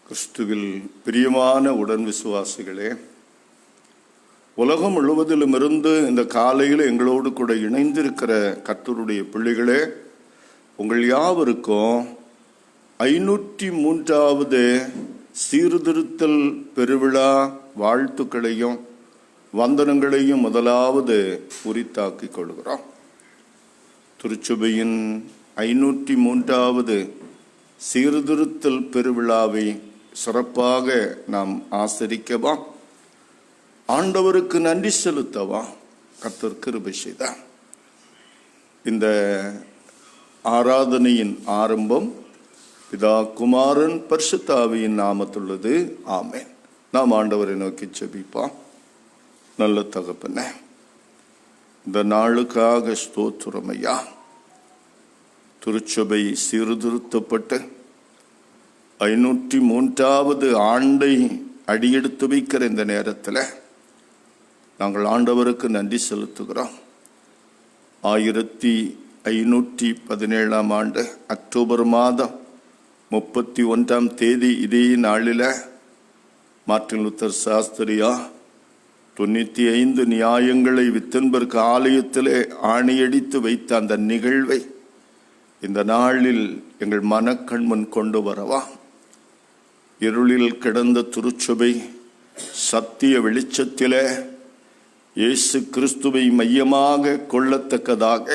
கிறிஸ்துவில் பிரியமான உடன் விசுவாசிகளே, உலகம் முழுவதிலும் இருந்து இந்த காலையில் எங்களோடு கூட இணைந்திருக்கிற கர்த்தருடைய பிள்ளைகளே, உங்கள் யாவருக்கும் 503வது சீர்திருத்தல் பெருவிழா வாழ்த்துக்களையும் வந்தனங்களையும் முதலாவது உரித்தாக்கிக் கொள்கிறோம். திருச்சபையின் 503வது சீர்திருத்தல் பெருவிழாவை சிறப்பாக நாம் ஆசரிக்கவா, ஆண்டவருக்கு நன்றி செலுத்தவா கர்த்தர் கிருபை செய்தார். இந்த ஆராதனையின் ஆரம்பம் பிதா குமாரன் பரிசுத்த ஆவியின் நாமத்துள்ளது. ஆமென். நாம் ஆண்டவரை நோக்கி ஜெபிப்போம். நல்ல தகப்பனே, இந்த நாளுக்காக ஸ்தோத்திரம் ஐயா. திருச்சபை சீர்திருத்தப்பட்டு 503வது ஆண்டை அடியெடுத்து வைக்கிற இந்த நேரத்தில் நாங்கள் ஆண்டவருக்கு நன்றி செலுத்துகிறோம். 1517ஆம் ஆண்டு அக்டோபர் மாதம் 31ஆம் தேதி இதே நாளில் மார்ட்டின் லூத்தர் சாஸ்திரியா 95 நியாயங்களை வித்தன்பர்க் ஆலயத்திலே ஆணியடித்து வைத்த அந்த நிகழ்வை இந்த நாளில் எங்கள் மனக்கண் முன் கொண்டு வரவா. இருளில் கிடந்த திருச்சபை சத்திய வெளிச்சத்திலே இயேசு கிறிஸ்துவை மையமாக கொள்ளத்தக்கதாக,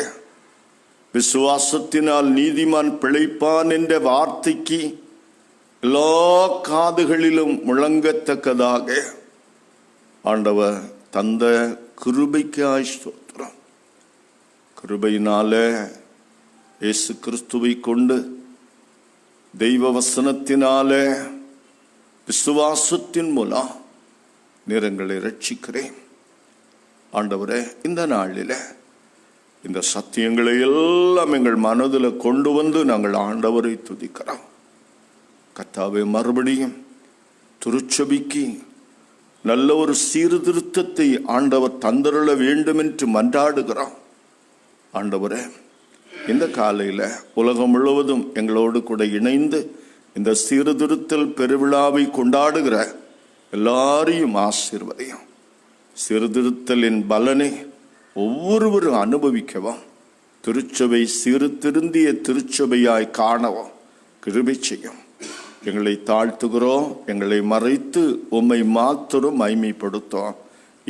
விசுவாசத்தினால் நீதிமான் பிழைப்பான் என்ற வார்த்தைக்கு எல்லா காதுகளிலும் முழங்கத்தக்கதாக ஆண்டவர் தந்த கிருபைக்காய் ஸ்தோத்திரம். கிருபையினால இயேசு கிறிஸ்துவை கொண்டு தெய்வ வசனத்தினால விசுவாசத்தின் மூலம் நிறங்களை ரட்சிக்கிறேன். ஆண்டவரே, இந்த நாளில் இந்த சத்தியங்களை எல்லாம் எங்கள் மனதில் கொண்டு வந்து நாங்கள் ஆண்டவரை துதிக்கிறோம். கர்த்தாவே, மறுபடியும் திருச்சபைக்கு நல்ல ஒரு சீர்திருத்தத்தை ஆண்டவர் தந்தருள வேண்டும் என்று மன்றாடுகிறோம். ஆண்டவரே, இந்த காலையில் உலகம் முழுவதும் எங்களோடு கூட இணைந்து இந்த சீர்திருத்தல் பெருவிழாவை கொண்டாடுகிற எல்லாரையும் ஆசீர்வதியும். சீர்திருத்தலின் பலனை ஒவ்வொருவரும் அனுபவிக்கவும், திருச்சபை சீர்திருந்திய திருச்சபையாய் காணவும் கிருபை செய்யும். எங்களை தாழ்த்துகிறோம். எங்களை மறைத்து உம்மை மாத்திரம் மைமைப்படுத்தோம்.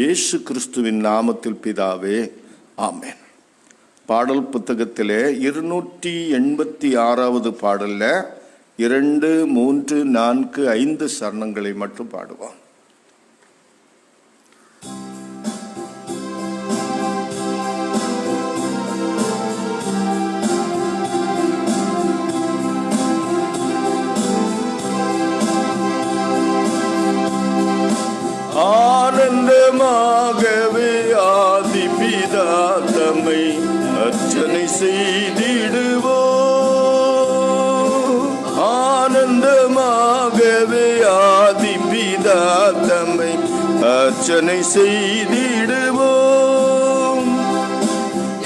இயேசு கிறிஸ்துவின் நாமத்தில் பிதாவே, ஆமென். பாடல் புத்தகத்திலே 286வது பாடல்ல 2, 3, 4, 5 சரணங்களை மட்டும் பாடுவோம். ஆனந்தமாகவே ஆதி பிதா தம்மை அர்ச்சனை செய்திடுவோம். ஆனந்தமாகவே ஆதி பிதா தம்மை அர்ச்சனை செய்திடுவோம்.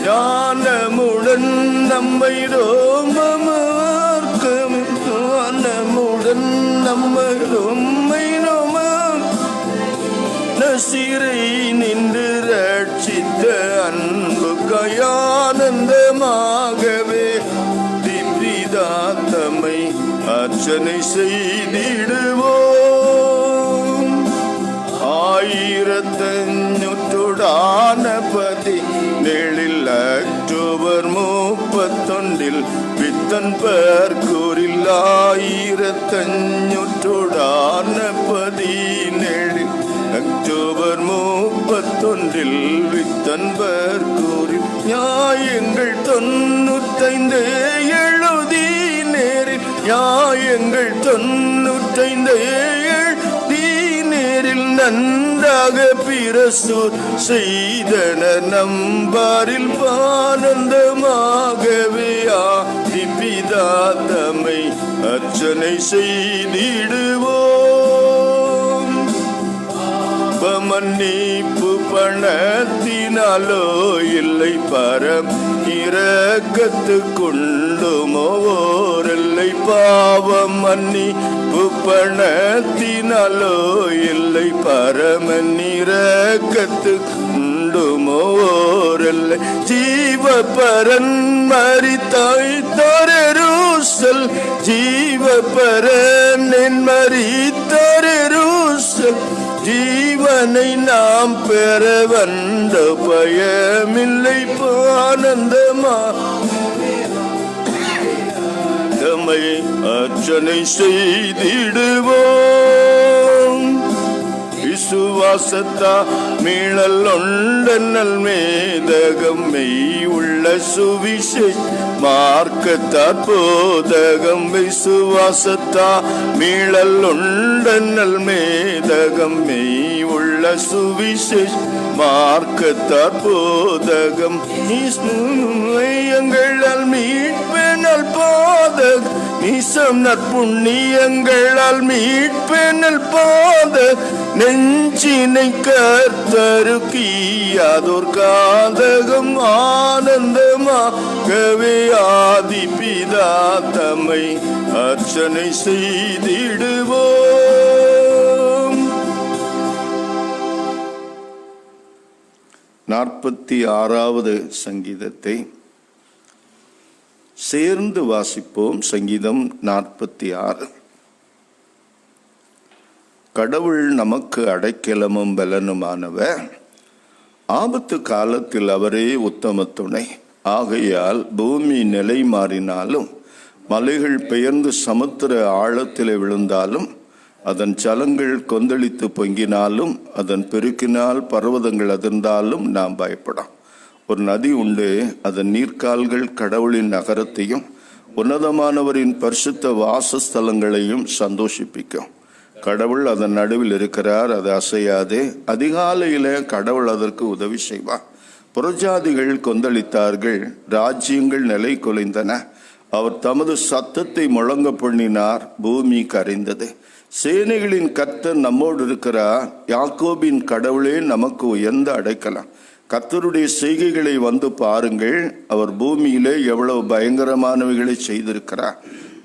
ஞானமுடன் நம்மை ரோமமார்க்கும், ஞானமுடன் நம்மை ரோமை நசிரை நின்று ரட்சித்த அன்பு கயானந்தமாகவே திப்பிதா தம்மை அர்ச்சனை செய்திடுவோம். 1517 அக்டோபர் 31 வித்தன்பர்கூரில் 1517 அக்டோபர் 31 வித்தன்பர்கூரில் நியாயங்கள் 95 எழுதி நேரில், நியாயங்கள் 95 எழுதி நேரில் நன்றாக பிரசுர செய்தனர் நம்பாரில். ஆனந்தமாகவே ஆதி பிதா தம்மை அர்ச்சனை செய்திடுவோம். மன்னிப்பு பணத்தினாலோ இல்லை, பரம் இரக்கத்து கொண்டுமோ ஓர் எல்லை பாவம் மன்னிப்பு பணத்தினாலோ இல்லை, பரமன் இரக்கத்து உண்டுமோரல்ல. ஜீவ பரன் மரித்தாய் தோரூசல், ஜீவ பரன் மரித்தோரூசல். ஜீவனை நாம் பெற வந்த பயமில்லை, ஆனந்தமா தம்மை அர்ச்சனை செய்திடுவோம். விசுவாசத்தா மீளல் ஒண்டனல் மேதகம், மெய் உள்ள சுவிசேஷ மார்க்கத்தாற் போதகம். விசுவாசத்தா மீளல் ஒண்டனல் மேதகம், மெய் உள்ள சுவிசேஷ மார்க்கத்தாற் போதகம். எங்களால் மீட்பெனல் போதகம், நீசம் நற்புண்ணியங்களால் மீட்பெனல் போதகம். நெஞ்சினை கர்த்தருக்கியாதோர் காதகம், ஆனந்தமாகவே ஆதி பிதா தம்மை அர்ச்சனை செய்திடுவோம். 46வது சங்கீதத்தை சேர்ந்து வாசிப்போம். சங்கீதம் 46. கடவுள் நமக்கு அடைக்கலமும் பலனுமானவர், ஆபத்து காலத்தில் அவரே உத்தம துணை. ஆகையால் பூமி நிலை மாறினாலும், மலைகள் பெயர்ந்து சமுத்திர ஆழத்திலே விழுந்தாலும், அதன் ஜலங்கள் கொந்தளித்து பொங்கினாலும், அதன் பெருக்கினால் பர்வதங்கள் அதிர்ந்தாலும் நாம் பயப்படாம். ஒரு நதி உண்டு, அதன் நீர்க்கால்கள் கடவுளின் நகரத்தையும் உன்னதமானவரின் பரிசுத்த வாசஸ்தலங்களையும் சந்தோஷிப்பிக்கும். கடவுள் அதன் நடுவில் இருக்கிறார், அது அசையாது. அதிகாலையில கடவுள் அதற்கு உதவி செய்வார். புறஜாதிகள் கொந்தளித்தார்கள், ராஜ்யங்கள் நிலை குலைந்தன. அவர் தமது சத்தத்தை முழங்க பண்ணினார், பூமி கரைந்தது. சேனைகளின் கர்த்தர் நம்மோடு இருக்கிறார், யாக்கோபின் கடவுளே நமக்கு உயர்ந்த அடைக்கலம். கர்த்தருடைய செய்கைகளை வந்து பாருங்கள், அவர் பூமியிலே எவ்வளவு பயங்கரமானவைகளை செய்திருக்கிறார்.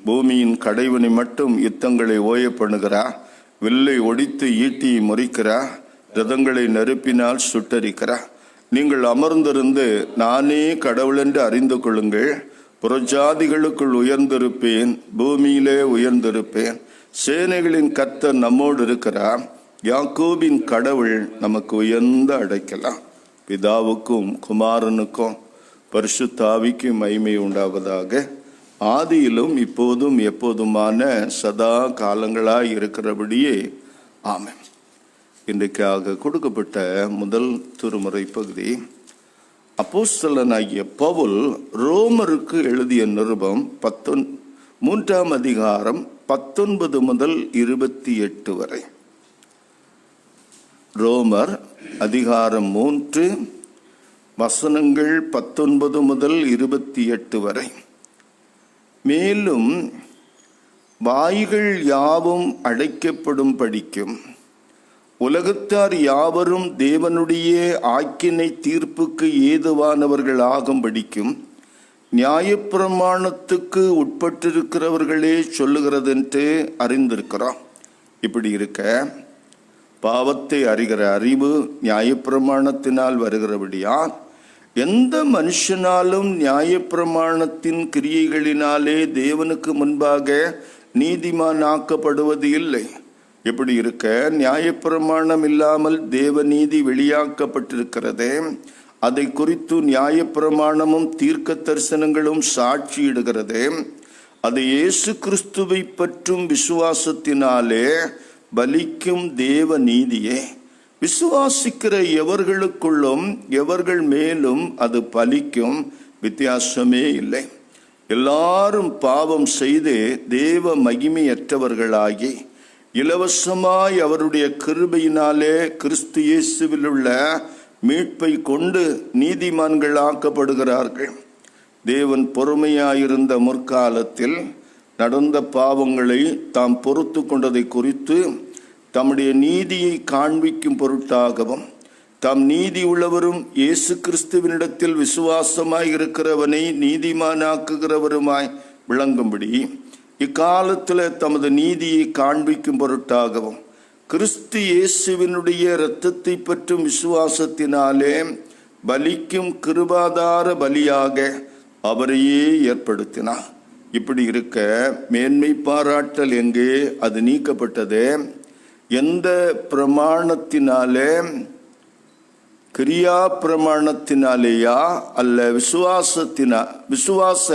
பூமியின் கடைவனை மட்டும் யுத்தங்களை ஓய பண்ணுகிறார், வில்லை ஒடித்து ஈட்டியை முறிக்கிறார், ரதங்களை நெருப்பினால் சுட்டரிக்கிறார். நீங்கள் அமர்ந்திருந்து நானே கடவுள் என்று அறிந்து கொள்ளுங்கள். புறஜாதிகளுக்குள் உயர்ந்திருப்பேன், பூமியிலே உயர்ந்திருப்பேன். சேனைகளின் கர்த்தர் நம்மோடு இருக்கிறார், யாக்கோபின் கடவுள் நமக்கு உயர்ந்த அடைக்கலாம். பிதாவுக்கும் குமாரனுக்கும் பரிசுத்த ஆவிக்கும் மகிமை உண்டாவதாக. ஆதியிலும் இப்போதும் எப்போதுமான சதா காலங்களாய் இருக்கிறபடியே ஆமென். இன்றைக்காக கொடுக்கப்பட்ட முதல் திருமுறை பகுதி, அப்போஸ்தலனாகிய பவுல் ரோமருக்கு எழுதிய நிருபம் 3ஆம் அதிகாரம் 19 முதல் 28 வரை. ரோமர் அதிகாரம் 3 வசனங்கள் 19 முதல் 28 வரை. மேலும் வாய்கள் யாவும் அடைக்கப்படும் படிக்கும், உலகத்தார் யாவரும் தேவனுடைய ஆக்கினை தீர்ப்புக்கு ஏதுவானவர்கள் ஆகும் படிக்கும், நியாயப்பிரமாணத்துக்கு உட்பட்டிருக்கிறவர்களே சொல்லுகிறதென்று அறிந்திருக்கிறோம். இப்படி இருக்க பாவத்தை அறிகிற அறிவு நியாயப்பிரமாணத்தினால் வருகிறபடியால் எந்த மனுஷனாலும் நியாயப்பிரமாணத்தின் கிரியைகளினாலே தேவனுக்கு முன்பாக நீதிமான் ஆக்கப்படுவது இல்லை. எப்படி இருக்க நியாயப்பிரமாணம் இல்லாமல் தேவ நீதி வெளியாக்கப்பட்டிருக்கிறதே, அதை குறித்து நியாயப்பிரமாணமும் தீர்க்க தரிசனங்களும் சாட்சியிடுகிறதே. அது இயேசு கிறிஸ்துவை பற்றும் விசுவாசத்தினாலே பலிக்கும் தேவ நீதியே. விசுவாசிக்கிற எவர்களுக்குள்ளும் எவர்கள் மேலும் அது பலிக்கும், வித்தியாசமே இல்லை. எல்லாரும் பாவம் செய்து தேவ மகிமையற்றவர்களாகி இலவசமாய் அவருடைய கிருபையினாலே கிறிஸ்து இயேசுவில் உள்ள மீட்பை கொண்டு நீதிமான்கள் ஆக்கப்படுகிறார்கள். தேவன் பொறுமையாயிருந்த முற்காலத்தில் நடந்த பாவங்களை தாம் பொறுத்து கொண்டதை குறித்து தம்முடைய நீதியை காண்பிக்கும் பொருட்டாகவும், தாம் நீதி உள்ளவரும் இயேசு கிறிஸ்துவனிடத்தில் விசுவாசமாய் இருக்கிறவனை நீதிமானாக்குகிறவருமாய் விளங்கும்படி இக்காலத்தில் தமது நீதியை காண்பிக்கும் பொருட்டாகவும் கிறிஸ்து இயேசுவினுடைய இரத்தத்தை பற்றும் விசுவாசத்தினாலே பலிக்கும் கிருபாதார பலியாக அவரையே ஏற்படுத்தினார். இப்படி இருக்க மேன்மை பாராட்டல் எங்கே? அது நீக்கப்பட்டது. எந்த பிரமாணத்தினாலே? கிரியா பிரமாணத்தினாலேயா அல்ல விசுவாச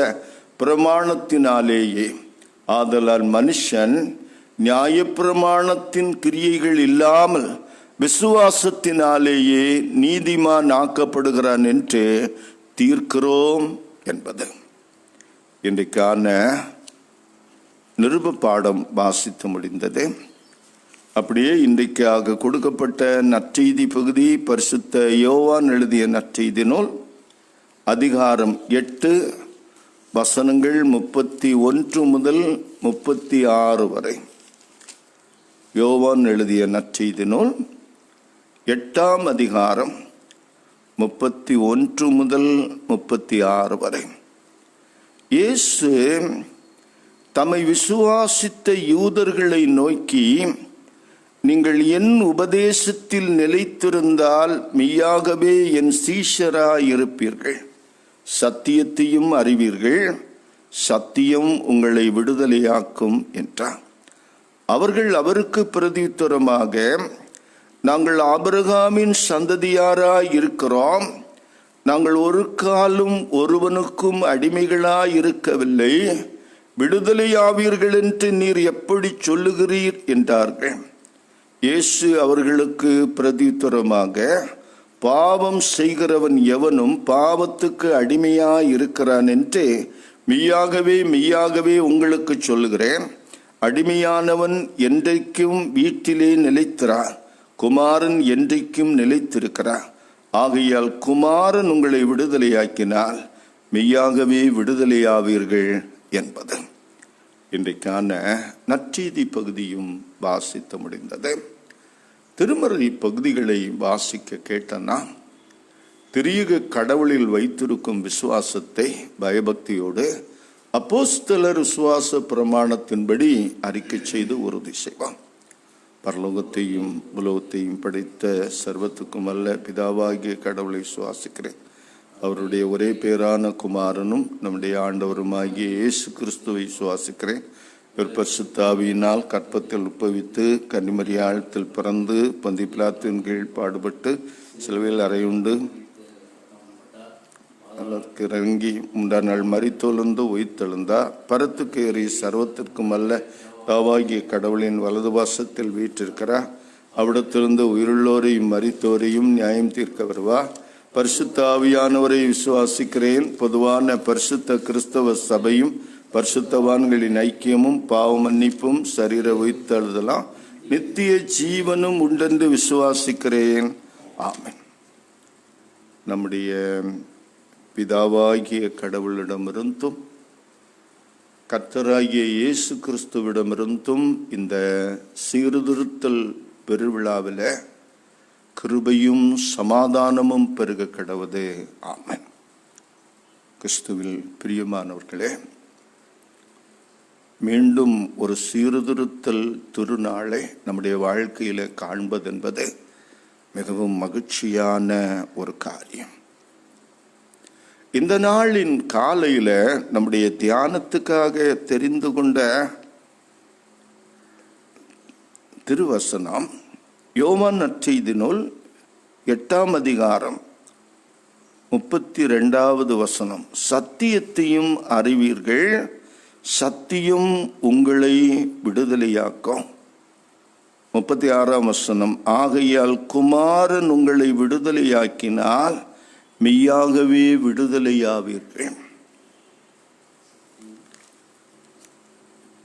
பிரமாணத்தினாலேயே? ஆதலால் மனுஷன் நியாயப்பிரமாணத்தின் கிரியைகள் இல்லாமல் விசுவாசத்தினாலேயே நீதிமான் ஆக்கப்படுகிறான் என்று தீர்க்கிறோம் என்பது. இன்றைக்கான நிருப பாடம் வாசித்து முடிந்தது. அப்படியே இன்றைக்காக கொடுக்கப்பட்ட நற்செய்தி பகுதி பரிசுத்த யோவான் எழுதிய நற்செய்தி நூல் அதிகாரம் 8 வசனங்கள் 31 முதல் 36 வரை. யோவான் எழுதிய நற்செய்தி நூல் 8ஆம் அதிகாரம் 31 முதல் 36 வரை. இயேசு தம்மை விசுவாசித்த யூதர்களை நோக்கி, நீங்கள் என் உபதேசத்தில் நிலைத்திருந்தால் மெய்யாகவே என் சீஷராயிருப்பீர்கள், சத்தியத்தையும் அறிவீர்கள், சத்தியம் உங்களை விடுதலையாக்கும் என்றார். அவர்கள் அவருக்கு பிரதியுத்தரமாக, நாங்கள் ஆபிரகாமின் சந்ததியாராய் இருக்கிறோம், நாங்கள் ஒரு காலும் ஒருவனுக்கும் அடிமைகளாய் இருக்கவில்லை, விடுதலையாவீர்கள் என்று நீர் எப்படி சொல்லுகிறீர் என்றார்கள். இயேசு அவர்களுக்கு பிரதியுத்தரமாக, பாவம் செய்கிறவன் எவனும் பாவத்துக்கு அடிமையாய் இருக்கிறான் என்று மெய்யாகவே மெய்யாகவே உங்களுக்கு சொல்லுகிறேன். அடிமையானவன் என்றைக்கும் வீட்டிலே நிலைத்திரான், குமாரன் என்றைக்கும் நிலைத்திருக்கிறார். ஆகையால் குமாரன் உங்களை விடுதலையாக்கினால் மெய்யாகவே விடுதலையாவீர்கள் என்பது. இன்றைக்கான நற்செய்தி பகுதியும் வாசித்து முடிந்தது. திருமறை பகுதிகளை வாசிக்க கேட்டனா திரியக கடவுளில் வைத்திருக்கும் விசுவாசத்தை பயபக்தியோடு அப்போஸ்தலர் விசுவாச பிரமாணத்தின்படி அறிக்கை செய்து உறுதி செய்வான். பரலோகத்தையும் உலகத்தையும் படைத்த சர்வத்துக்கும் அல்ல பிதாவாகிய கடவுளை விசுவாசிக்கிறேன். அவருடைய ஒரே பேரான குமாரனும் நம்முடைய ஆண்டவருமாகிய இயேசு கிறிஸ்துவை விசுவாசிக்கிறேன். இவர் பரிசுத்த ஆவியினால் கற்பத்தில் உட்பவித்து கன்னிமரியாளத்தில் பிறந்து பந்தி பிலாத்தின் கீழ் பாடுபட்டு சிலுவையில் அறையுண்டு இறங்கி 3ஆம் நாள் மரித்தொழுந்து உயிர்த்தெழுந்தார். பரத்துக்கு ஏறி சர்வத்திற்கும் அல்ல தாவாகிய கடவுளின் வலது வாசத்தில் வீற்றிருக்கிறார். அவிடத்திலிருந்து உயிருள்ளோரையும் மரித்தோரையும் நியாயம் தீர்க்க வருவார். பரிசுத்த ஆவியானவரை விசுவாசிக்கிறேன். பொதுவான பரிசுத்த கிறிஸ்தவ சபையும் பரிசுத்தவான்களின் ஐக்கியமும் பாவ மன்னிப்பும் சரீர உயிர்த்தெழுதலாம் நித்திய ஜீவனும் உண்டென்று விசுவாசிக்கிறேன். ஆமென். நம்முடைய பிதாவாகிய கடவுளிடமிருந்தும் கர்த்தராகிய இயேசு கிறிஸ்துவிடமிருந்தும் இந்த சீர்திருத்தல் பெருவிழாவில் கிருபையும் சமாதானமும் பெருக கடவுதே. ஆமென். கிறிஸ்துவில் பிரியமானவர்களே, மீண்டும் ஒரு சீர்திருத்தல் திருநாளை நம்முடைய வாழ்க்கையில் காண்பதென்பது மிகவும் மகிழ்ச்சியான ஒரு காரியம். இந்த நாளின் காலையில் நம்முடைய தியானத்துக்காக தெரிந்து கொண்ட திருவசனம் யோவான் நற்செய்தி நூல் 8ஆம் அதிகாரம் 32வது வசனம். சத்தியத்தையும் அறிவீர்கள், சத்தியம் உங்களை விடுதலையாக்கும். 36ஆம் வசனம். ஆகையால் குமாரன் உங்களை விடுதலையாக்கினால் மெய்யாகவே விடுதலையாவீர்கள்.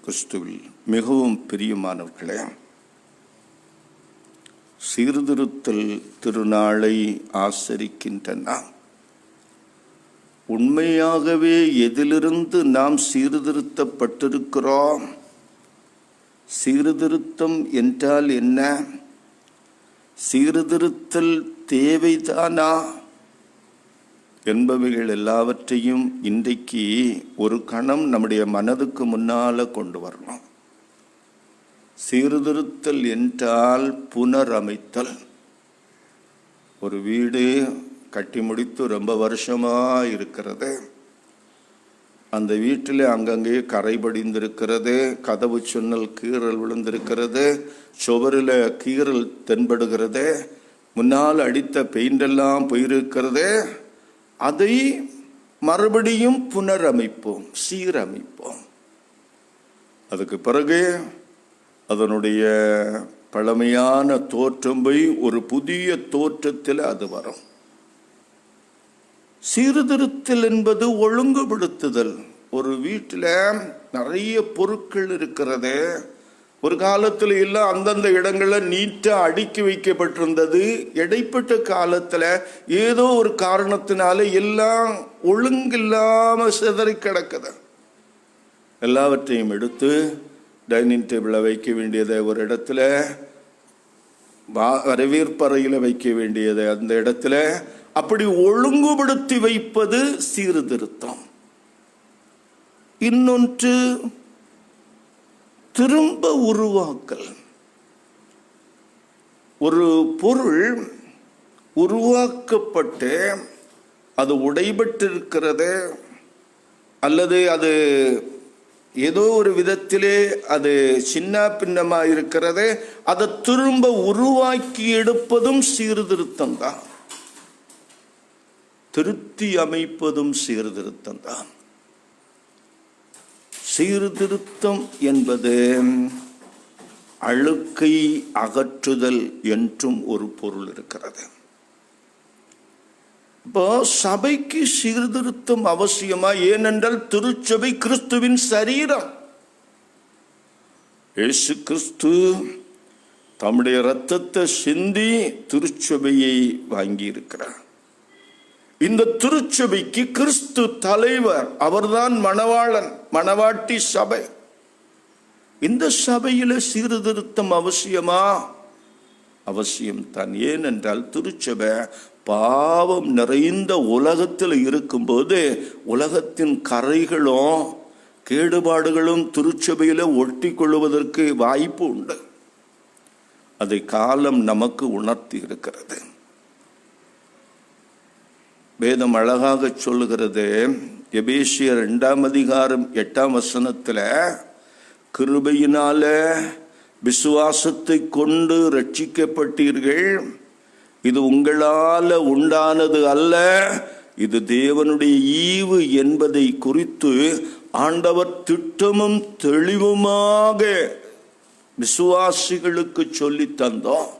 கிறிஸ்துவில் மிகவும் பிரியமானவர்களே, சீர்திருத்தல் திருநாளை ஆசரிக்கின்றன. உண்மையாகவே எதிலிருந்து நாம் சீர்திருத்தப்பட்டிருக்கிறோம்? சீர்திருத்தம் என்றால் என்ன? சீர்திருத்தல் தேவைதானா என்பவைகள் எல்லாவற்றையும் இன்றைக்கு ஒரு கணம் நம்முடைய மனதுக்கு முன்னால கொண்டு வரணும். சீர்திருத்தல் என்றால் புனரமைத்தல். ஒரு வீடு கட்டி முடித்து ரொம்ப வருஷமா இருக்கிறது, அந்த வீட்டில் அங்கங்கே கரை படிந்திருக்கிறது, கதவு சொன்னல் கீறல் விழுந்திருக்கிறது, சுவரில் கீறல் தென்படுகிறது, முன்னால் அடித்த பெயிண்டெல்லாம் போயிருக்கிறது. அதை மறுபடியும் புனரமைப்போம், சீரமைப்போம். அதுக்கு பிறகு அதனுடைய பழமையான தோற்றம் போய் ஒரு புதிய தோற்றத்தில் அது வரும். சீர்திருத்தல் என்பது ஒழுங்குபடுத்துதல். ஒரு வீட்டில் நிறைய பொருட்கள் இருக்கிறது, ஒரு காலத்தில் எல்லாம் அந்தந்த இடங்களில் நீட்டாக அடுக்கி வைக்கப்பட்டிருந்தது. இடைப்பட்ட காலத்தில் ஏதோ ஒரு காரணத்தினால எல்லாம் ஒழுங்கில்லாமல் சிதறி கிடக்குது. எல்லாவற்றையும் எடுத்து டைனிங் டேபிளில் வைக்க வேண்டியதை ஒரு இடத்துல, வரவேற்பறையில் வைக்க வேண்டியதை அந்த இடத்துல, அப்படி ஒழுங்குபடுத்தி வைப்பது சீர்திருத்தம். இன்னொன்று திரும்ப உருவாக்கல். ஒரு பொருள் உருவாக்கப்பட்டு அது உடைபட்டிருக்கிறது, அல்லது அது ஏதோ ஒரு விதத்திலே அது சின்ன பின்னமா இருக்கிறது, அதை திரும்ப உருவாக்கி எடுப்பதும் சீர்திருத்தம் தான். திருத்தி அமைப்பதும் சீர்திருத்தம் தான். சீர்திருத்தம் என்பது அழுக்கை அகற்றுதல் என்றும் ஒரு பொருள் இருக்கிறது. இப்போ சபைக்கு சீர்திருத்தம் அவசியமா? ஏனென்றால் திருச்சபை கிறிஸ்துவின் சரீரம். இயேசு கிறிஸ்து தம்முடைய இரத்தத்தை சிந்தி திருச்சபையை வாங்கி இருக்கிறார். இந்த திருச்சபைக்கு கிறிஸ்து தலைவர், அவர்தான் மணவாளன், மணவாட்டி சபை. இந்த சபையில சீர்திருத்தம் அவசியமா? அவசியம்தான். ஏனென்றால் திருச்சபை பாவம் நிறைந்த உலகத்தில் இருக்கும்போது உலகத்தின் கரைகளும் கேடுபாடுகளும் திருச்சபையில ஒட்டி கொள்வதற்கு வாய்ப்பு உண்டு. அதை காலம் நமக்கு உணர்த்தி இருக்கிறது. வேதம் அழகாக சொல்லுகிறது. எபேசியர் 2 அதிகாரம் 8 கிருபையினால விசுவாசத்தை கொண்டு ரட்சிக்கப்பட்டீர்கள், இது உங்களால உண்டானது அல்ல, இது தேவனுடைய ஈவு என்பதை குறித்து ஆண்டவர் திட்டமும் தெளிவுமாக விசுவாசிகளுக்கு சொல்லி தந்தோம்.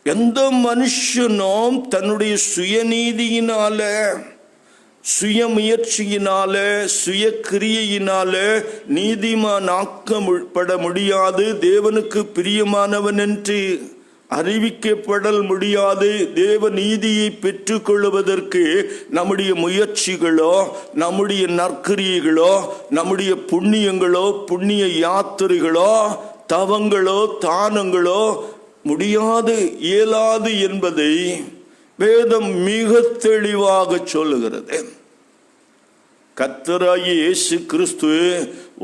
எந்த மனுஷனும் தன்னுடைய சுயநீதியினால, சுய முயற்சியினால, சுய கிரியையினால நீதிமானாக்கப்பட முடியாது, தேவனுக்கு பிரியமானவன் என்று அறிவிக்கப்படல் முடியாது. தேவ நீதியை பெற்றுக்கொள்வதற்கு நம்முடைய முயற்சிகளோ, நம்முடைய நற்கிரியைகளோ, நம்முடைய புண்ணியங்களோ, புண்ணிய யாத்திரைகளோ, தவங்களோ, தானங்களோ முடியாது, இயலாது என்பதை வேதம் மிக தெளிவாக சொல்லுகிறது. கர்த்தராகிய இயேசு கிறிஸ்து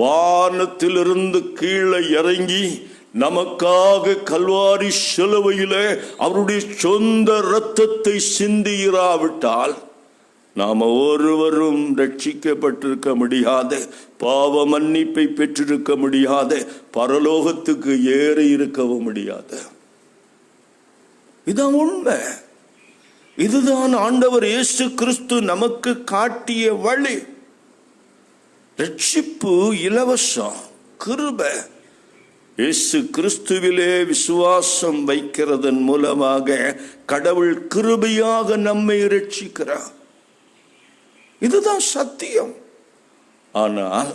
வானத்திலிருந்து கீழே இறங்கி நமக்காக கல்வாரி சிலுவையிலே அவருடைய சொந்த இரத்தத்தை சிந்தியிராவிட்டால் நாம் ஒருவரும் ரட்சிக்கப்பட்டிருக்க முடியாது, பாவ மன்னிப்பை பெற்றிருக்க முடியாது, பரலோகத்துக்கு ஏறி இருக்கவும் முடியாது. இதான் உண்மை. இதுதான் ஆண்டவர் இயேசு கிறிஸ்து நமக்கு காட்டிய வழி. ரட்சிப்பு இலவசம், கிருபை. இயேசு கிறிஸ்துவிலே விசுவாசம் வைக்கிறதன் மூலமாக கடவுள் கிருபையாக நம்மை ரட்சிக்கிறார். இதுதான் சத்தியம். ஆனால்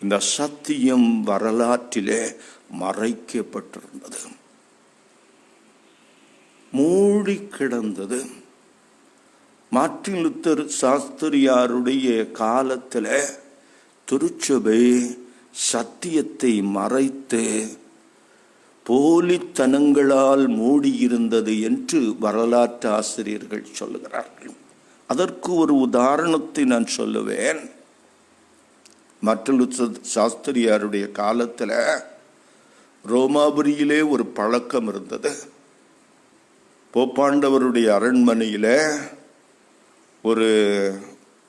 இந்த சத்தியம் வரலாற்றிலே மறைக்கப்பட்டிருந்தது, மூடி கிடந்தது. மார்ட்டின் லூத்தர் சாஸ்திரியாருடைய காலத்தில் திருச்சபை சத்தியத்தை மறைத்து போலித்தனங்களால் மூடியிருந்தது என்று வரலாற்று ஆசிரியர்கள் சொல்லுகிறார்கள். அதற்கு ஒரு உதாரணத்தை நான் சொல்லுவேன். மார்ட்டின் சாஸ்திரியாருடைய காலத்தில் ரோமாபுரியிலே ஒரு பழக்கம் இருந்தது. போப்பாண்டவருடைய அரண்மனையில் ஒரு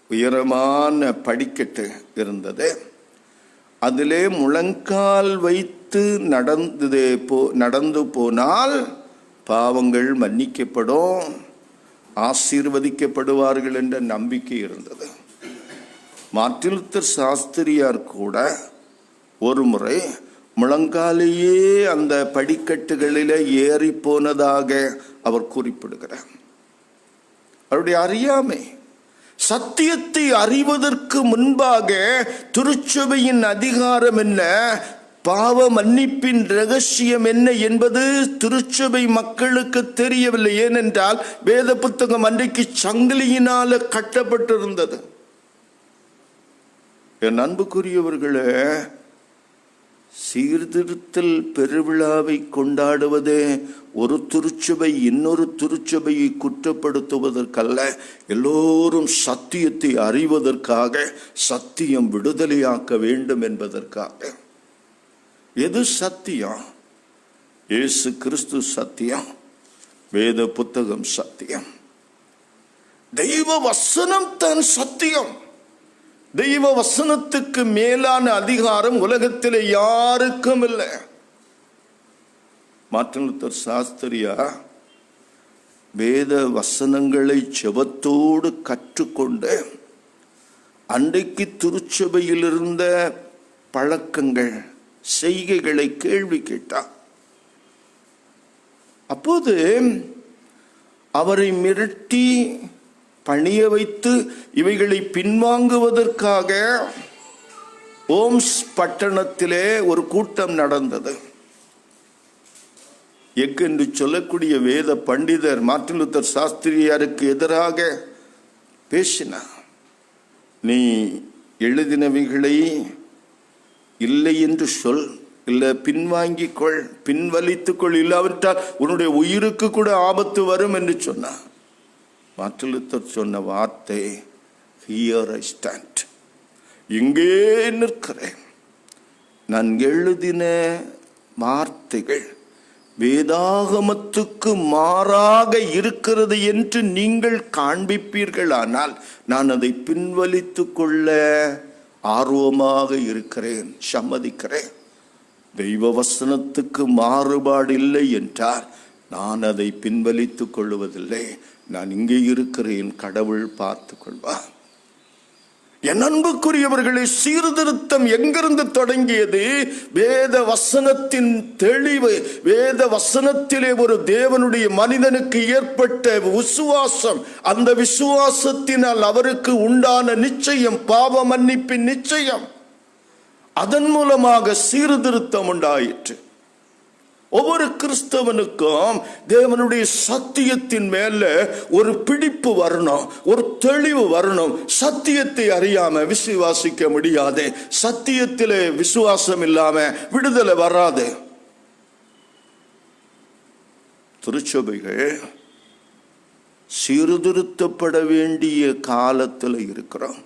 உயரமான படிக்கட்டு இருந்தது. அதிலே முழங்கால் வைத்து நடந்து போனால் பாவங்கள் மன்னிக்கப்படும், ஆசீர்வதிக்கப்படுவார்கள் என்ற நம்பிக்கை இருந்தது. மார்ட்டின் லூத்தர் சாஸ்திரியார் கூட ஒரு முறை முழங்காலேயே அந்த படிக்கட்டுகளில் ஏறி போனதாக அவர் குறிப்பிடுகிறார். அவருடைய அறியாமை, சத்தியத்தை அறிவதற்கு முன்பாக திருச்சபையின் அதிகாரம் என்ன, பாவ மன்னிப்பின் ரகசியம் என்ன என்பது திருச்சபை மக்களுக்கு தெரியவில்லை. ஏனென்றால் வேத புத்தகம் அன்றைக்கு சங்கிலியினால கட்டப்பட்டிருந்தது. என் அன்புக்குரியவர்களே, சீர்திருத்தல் பெருவிழாவை கொண்டாடுவதே ஒரு திருச்சபை இன்னொரு திருச்சபையை குற்றப்படுத்துவதற்கல்ல, எல்லோரும் சத்தியத்தை அறிவதற்காக, சத்தியம் விடுதலையாக்க வேண்டும் என்பதற்காக. எது சத்தியம்? இயேசு கிறிஸ்து சத்தியம், வேத புத்தகம் சத்தியம், தெய்வ வசனம் தான் சத்தியம். தெய்வ வசனத்துக்கு மேலான அதிகாரம் உலகத்திலே யாருக்கும் இல்லை. மார்ட்டின் லூத்தர் சாஸ்திரியா வேத வசனங்களை செபத்தோடு கற்றுக்கொண்டு அன்றைக்கு திருச்சபையில் இருந்த பழக்கங்கள், செய்கைகளை கேள்வி கேட்டார். அப்போது அவரை மிரட்டி பணிய வைத்து இவைகளை பின்வாங்குவதற்காக ஓம்ஸ் பட்டணத்திலே ஒரு கூட்டம் நடந்தது. எக் என்று சொல்லக்கூடிய வேத பண்டிதர் மார்ட்டின் லூத்தர் சாஸ்திரியாருக்கு எதிராக பேசினார். நீ எழுதினவைகளை இல்லை என்று சொல், இல்லை பின்வாங்கிக்கொள், பின்வலித்துக்கொள், இல்லாவிட்டால் உன்னுடைய உயிருக்கு கூட ஆபத்து வரும் என்று சொன்னார். மார்ட்டின் லூத்தர் சொன்ன வார்த்தை, ஹியர் ஐ ஸ்டாண்ட், இங்கே நிற்கிறேன். நான் எழுதின வார்த்தைகள் வேதாகமத்துக்கு மாறாக இருக்கிறது என்று நீங்கள் காண்பிப்பீர்களானால் நான் அதை பின்வலித்து கொள்ள ஆர்வமாக இருக்கிறேன், சம்மதிக்கிறேன். தெய்வ வசனத்துக்கு மாறுபாடு இல்லை என்றால் நான் அதை பின்வலித்துக் கொள்வதில்லை. நான் இங்கே இருக்கிறேன், கடவுள் பார்த்து கொள்வார். என் அன்புக்குரியவர்களே, சீர்திருத்தம் எங்கிருந்து தொடங்கியது? வேத வசனத்தின் தெளிவு, வேத வசனத்திலே ஒரு தேவனுடைய மனிதனுக்கு ஏற்பட்ட விசுவாசம், அந்த விசுவாசத்தினால் அவருக்கு உண்டான நிச்சயம், பாவ மன்னிப்பின் நிச்சயம், அதன் மூலமாக சீர்திருத்தம் உண்டாயிற்று. ஒவ்வொரு கிறிஸ்தவனுக்கும் தேவனுடைய சத்தியத்தின் மேல ஒரு பிடிப்பு வரணும், ஒரு தெளிவு வரணும். சத்தியத்தை அறியாம விசுவாசிக்க முடியாது. சத்தியத்திலே விசுவாசம் இல்லாம விடுதலை வராது. திருச்சபைகள் சீர்திருத்தப்பட வேண்டிய காலத்தில் இருக்கிறோம்.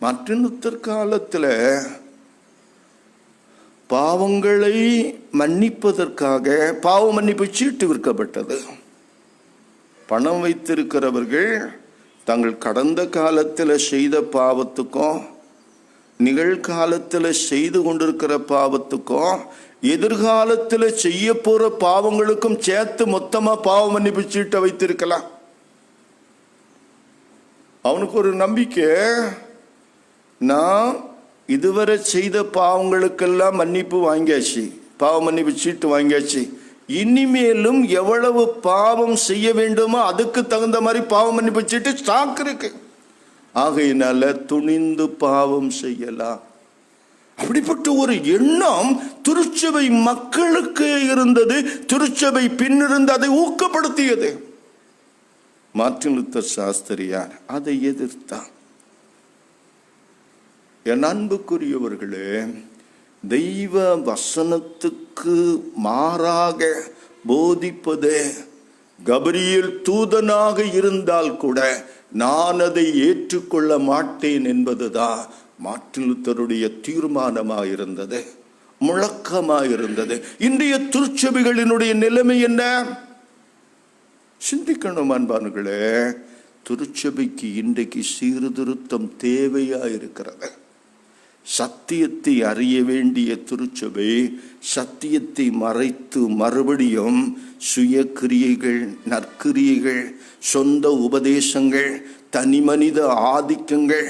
மார்ட்டின் லூத்தர் காலத்தில் பாவங்களை மன்னிப்பதற்காக பாவ மன்னிப்பு சீட்டு விற்கப்பட்டது. பணம் வைத்திருக்கிறவர்கள் தங்கள் கடந்த காலத்தில் செய்த பாவத்துக்கும் நிகழ்காலத்தில் செய்து கொண்டிருக்கிற பாவத்துக்கும் எதிர்காலத்தில் செய்ய போற பாவங்களுக்கும் சேர்த்து மொத்தமா பாவ மன்னிப்பு சீட்டை வைத்திருக்கலாம். அவனுக்கு ஒரு நம்பிக்கை, நான் இதுவரை செய்த பாவங்களுக்கெல்லாம் மன்னிப்பு வாங்கியாச்சு, பாவ மன்னிப்பு சீட்டு வாங்கியாச்சு, இனிமேலும் எவ்வளவு பாவம் செய்ய வேண்டுமோ அதுக்கு தகுந்த மாதிரி பாவ மன்னிப்பு சீட்டு ஸ்டாக் இருக்கு. ஆகையினால துணிந்து பாவம் செய்யலாம். அப்படிப்பட்ட ஒரு எண்ணம் திருச்சபை மக்களுக்கு இருந்தது. திருச்சபை பின்னிருந்து அதை ஊக்கப்படுத்தியது. மார்ட்டின் லூத்தர் சாஸ்திரியார் அதை எதிர்த்தார். என் அன்புக்குரியவர்களே, தெய்வ வசனத்துக்கு மாறாக போதிப்பதே கபிரியேல் தூதனாக இருந்தால் கூட நான் அதை ஏற்றுக்கொள்ள மாட்டேன் என்பதுதான் மார்ட்டின் லூத்தருடைய தீர்மானமாக இருந்தது, முழக்கமாக இருந்தது. இன்றைய திருச்சபைகளினுடைய நிலைமை என்ன? சிந்திக்கணும் அன்பானவர்களே. திருச்சபைக்கு இன்றைக்கு சீர்திருத்தம் தேவையா இருக்கிறது. சத்தியத்தை அறிய வேண்டிய திருச்சபை சத்தியத்தை மறைத்து மறுபடியும் சுய கிரியைகள், நற்கிரியைகள், சொந்த உபதேசங்கள், தனிமனித ஆதிக்கங்கள்,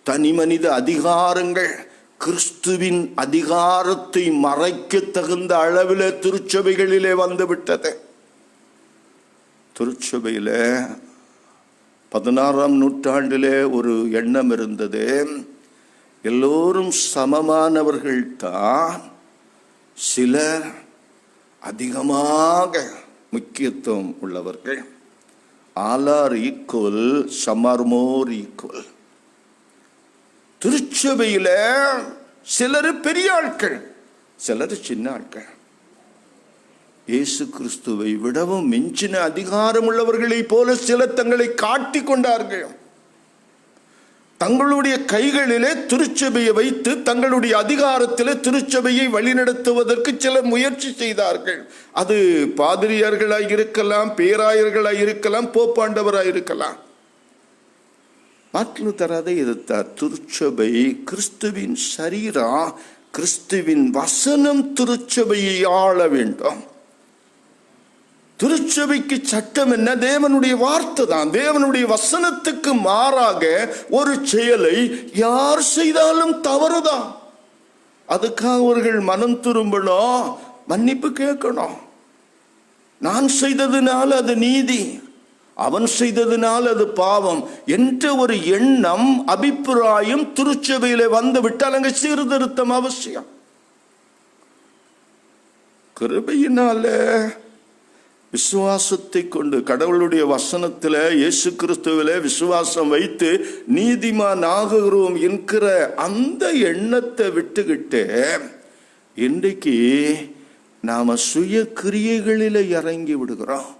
தனிமனித அதிகாரங்கள், கிறிஸ்துவின் அதிகாரத்தை மறைக்க தகுந்த அளவில் திருச்சபைகளிலே வந்துவிட்டது. திருச்சபையில 16ஆம் நூற்றாண்டிலே ஒரு எண்ணம் இருந்தது. எல்லோரும் சமமானவர்கள் தான், சிலர் அதிகமாக முக்கியத்துவம் உள்ளவர்கள். All are equal, some are more equal. திருச்சபையில சிலர் பெரிய ஆட்கள், சிலர் சின்ன ஆட்கள். இயேசு கிறிஸ்துவை விடவும் மிஞ்சின அதிகாரம் உள்ளவர்களை போல சிலர் தங்களை காட்டிக் கொண்டார்கள். தங்களுடைய கைகளிலே திருச்சபையை வைத்து தங்களுடைய அதிகாரத்திலே திருச்சபையை வழிநடத்துவதற்கு சிலர் முயற்சி செய்தார்கள். அது பாதிரியார்களாய் இருக்கலாம், பேராயர்களாய் இருக்கலாம், போப்பாண்டவராய் இருக்கலாம். மார்ட்டின் லூத்தர் அதை எதிர்த்தார். திருச்சபை கிறிஸ்துவின் சரீரம், கிறிஸ்துவின் வசனம் திருச்சபையை ஆள வேண்டும். திருச்சபைக்கு சட்டம் என்ன? தேவனுடைய வார்த்தை தான். தேவனுடைய வசனத்துக்கு மாறாக ஒரு செயலை யார் செய்தாலும் தவறுதான். அதுக்காக அவர்கள் மனம் திரும்பணும், மன்னிப்பு கேட்கணும். நான் செய்ததுனால அது நீதி, அவன் செய்ததுனால அது பாவம் என்ற ஒரு எண்ணம், அபிப்பிராயம் திருச்சபையில வந்து விட்டால் அங்க சீர்திருத்தம் அவசியம். கிருபையினால விசுவாசத்தை கொண்டு கடவுளுடைய வசனத்தில் இயேசு கிறிஸ்துவில விசுவாசம் வைத்து நீதிமான் ஆகிறோம் என்கிற அந்த எண்ணத்தை விட்டுக்கிட்டு இன்றைக்கு நாம சுய கிரியைகளில் இறங்கி விடுகிறோம்.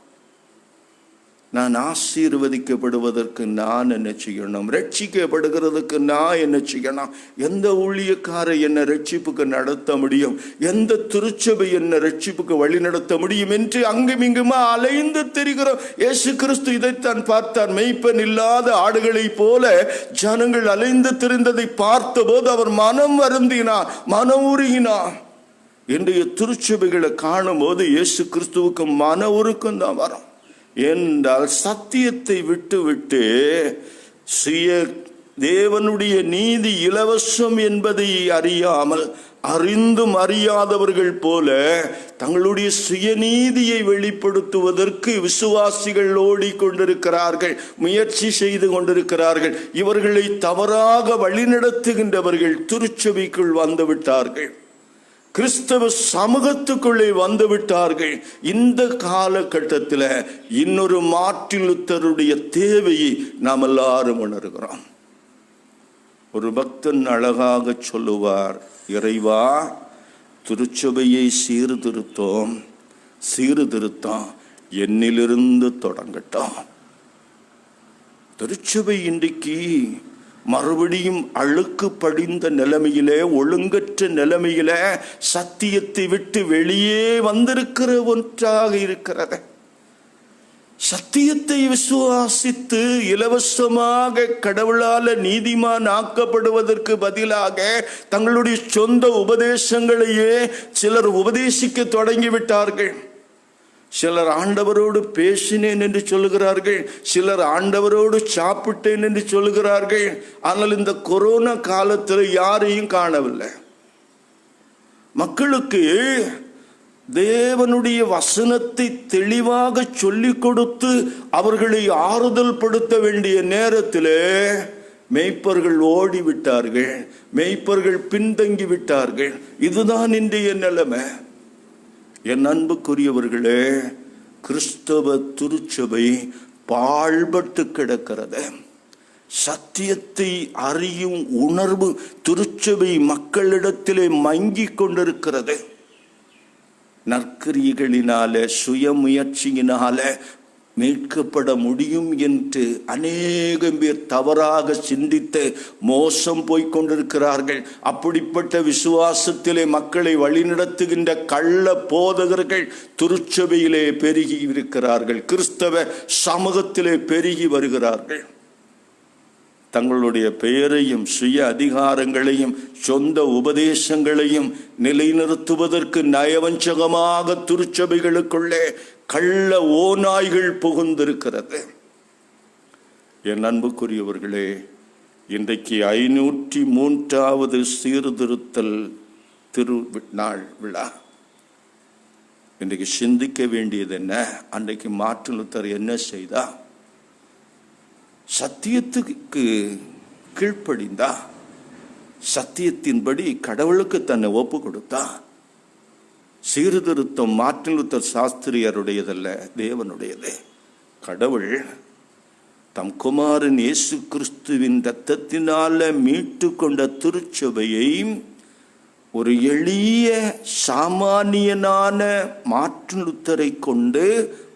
நான் ஆசீர்வதிக்கப்படுவதற்கு நான் என்ன செய்யணும், ரட்சிக்கப்படுகிறதுக்கு நான் என்ன செய்யணும், எந்த ஊழியக்காரை என்ன ரட்சிப்புக்கு நடத்த முடியும், எந்த திருச்சபை என்ன ரட்சிப்புக்கு வழி நடத்த முடியும் என்று அங்கும் இங்குமா அலைந்து திரிகிறோம். இயேசு கிறிஸ்து இதைத்தான் பார்த்தார். மெய்ப்பன் இல்லாத ஆடுகளை போல ஜனங்கள் அலைந்து திரிந்ததை பார்த்த போது அவர் மனம் வருந்தினார், மனம் உருகினார். இன்றைய திருச்சபைகளை காணும் போது இயேசு கிறிஸ்துவுக்கு மன உருக்கம் தான் வரும். என்றால் சத்தியத்தை விட்டு விட்டு சுய தேவனுடைய நீதி இலவசம் என்பதை அறியாமல், அறிந்தும் அறியாதவர்கள் போல தங்களுடைய சுயநீதியை வெளிப்படுத்துவதற்கு விசுவாசிகள் ஓடிக்கொண்டிருக்கிறார்கள், முயற்சி செய்து கொண்டிருக்கிறார்கள். இவர்களை தவறாக வழிநடத்துகின்றவர்கள் திருச்சபைக்குள் வந்துவிட்டார்கள், கிறிஸ்தவ சமூகத்துக்குள்ளே வந்து விட்டார்கள். இந்த காலகட்டத்தில் இன்னொரு மார்ட்டின் லூத்தருடைய தேவையை நாம் எல்லாரும் உணர்கிறோம். ஒரு பக்தன் அழகாக சொல்லுவார், இறைவா, திருச்சபையை சீர்திருத்தம் என்னிலிருந்து தொடங்கட்டும். திருச்சபை இன்றைக்கு மறுபடியும் அழுக்கு படிந்த நிலைமையிலே, ஒழுங்கற்ற நிலைமையிலே சத்தியத்தை விட்டு வெளியே வந்திருக்கிற ஒன்றாக இருக்கிறது. சத்தியத்தை விசுவாசித்து இலவசமாக கடவுளால நீதிமான் ஆக்கப்படுவதற்கு பதிலாக தங்களுடைய சொந்த உபதேசங்களையே சிலர் உபதேசிக்க தொடங்கிவிட்டார்கள். சிலர் ஆண்டவரோடு பேசினேன் என்று சொல்லுகிறார்கள், சிலர் ஆண்டவரோடு சாப்பிட்டேன் என்று சொல்லுகிறார்கள். ஆனால் இந்த கொரோனா காலத்தில் யாரையும் காணவில்லை. மக்களுக்கு தேவனுடைய வசனத்தை தெளிவாக சொல்லிக் கொடுத்து அவர்களை ஆறுதல் படுத்த வேண்டிய நேரத்திலே மேய்ப்பர்கள் ஓடிவிட்டார்கள், மேய்ப்பர்கள் பின்தங்கி விட்டார்கள். இதுதான் இன்றைய நிலைமை. என் அன்புக்குரியவர்களே, கிறிஸ்தவ திருச்சபை பாழ்பட்டு கிடக்கிறது. சத்தியத்தை அறியும் உணர்வு திருச்சபை மக்களிடத்திலே மங்கிக் கொண்டிருக்கிறது. நற்கிரியைகளினால, சுய முயற்சியினால மீட்கப்பட முடியும் என்று அநேகம் பேர் தவறாக சிந்தித்து மோசம் போய்கொண்டிருக்கிறார்கள். அப்படிப்பட்ட விசுவாசத்திலே மக்களை வழிநடத்துகின்ற கள்ள போதகர்கள் திருச்சபையிலே பெருகி இருக்கிறார்கள். கிறிஸ்தவ சமூகத்திலே பெருகி வருகிறார்கள். தங்களுடைய பெயரையும் சுய அதிகாரங்களையும் சொந்த உபதேசங்களையும் நிலைநிறுத்துவதற்கு நயவஞ்சகமாக திருச்சபைகளுக்குள்ளே கள்ள ஓநாய்கள் புகுந்திருக்கிறது. என் அன்புக்குரியவர்களே, இன்றைக்கு 503வது சீர்திருத்தல் திருநாள் விழா. இன்றைக்கு சிந்திக்க வேண்டியது என்ன? அன்றைக்கு மார்ட்டின் லூத்தர் என்ன செய்தா? சத்தியத்துக்கு கீழ்ப்படிந்தா, சத்தியத்தின்படி கடவுளுக்கு தன்னை ஒப்பு கொடுத்தா. சீர்திருத்தம் மார்ட்டின் லூத்தர் சாஸ்திரியாருடையதல்ல, தேவனுடையது. கடவுள் தம் குமாரன் இயேசு கிறிஸ்துவின் இரத்தத்தினால மீட்டு கொண்ட திருச்சபையை ஒரு எளிய சாமானியனான மார்ட்டின் லூத்தரை கொண்டு